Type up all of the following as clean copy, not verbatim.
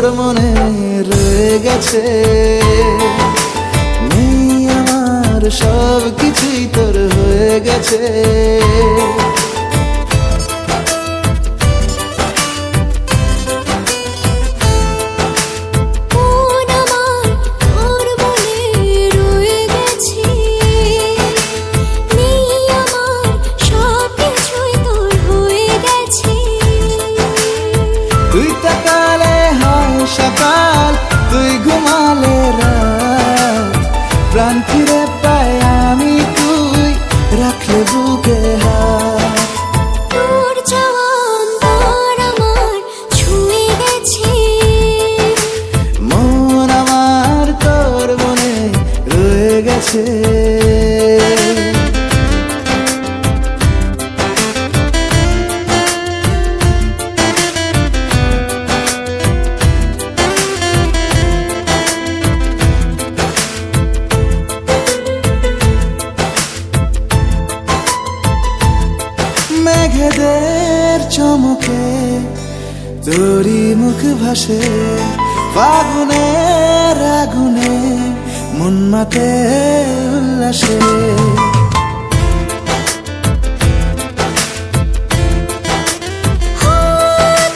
তোর মনে রয়ে গেছে। নেই আমার সব কিছুই তোর হয়ে গেছে। তুই তাকালে হয় সকাল, তুই ঘুমালে রাত, প্রাণ ফিরে পাই আমি তুই রাখলে বুকে হাত। তোর চাওয়া অন্তর আমার ছুঁয়ে গেছে, মন আমার তোর মনে রয়ে গেছে। মেঘেদের চমকে তোরি মুখ ভাসে, ফাগুনের আগুনে মন মাতে উল্লাসে।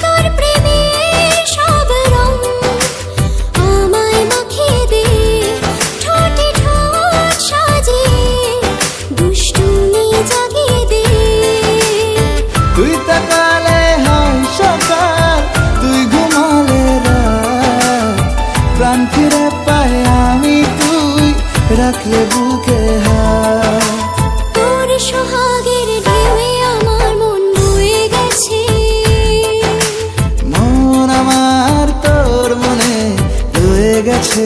তোর প্রেমের সব রং আমায় মাখিয়ে দে, ঠোঁটে ঠোঁট সাজিয়ে দুষ্টুমি জাগিয়ে দে। তুই তাকালে হয় সকাল, তুই ঘুমালে রাত, প্রাণ ফিরে পাই আমি তুই রাখলে বুকে হাত। তোর সোহাগের ঢেউয়ে আমার মন বয়ে গেছে, মন আমার তোর মনে রয়ে গেছে।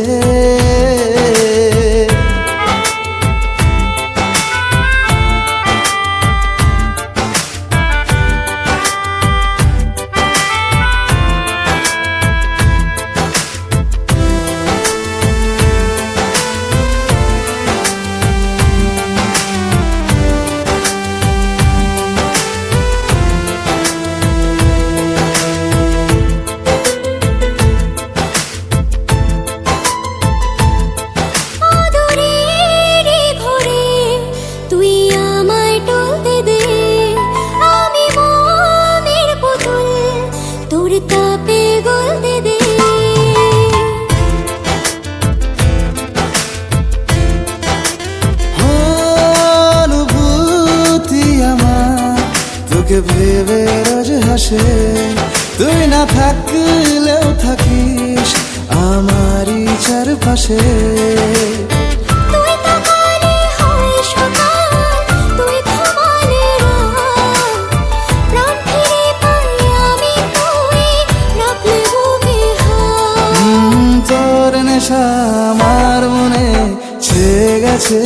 তাপে গলতে দে, অনুভূতি আমার তোকে ভেবে রোজ হাসে। তুই না থাকলেও থাকিস আমারই চারপাশে। তুই তাকালে হয় সকাল, তুই ঘুমালে রাত, প্রাণ ফিরে পাই আমি তুই রাখলে বুকে হাত। তোর নেশা আমার মনে ছেয়ে গেছে।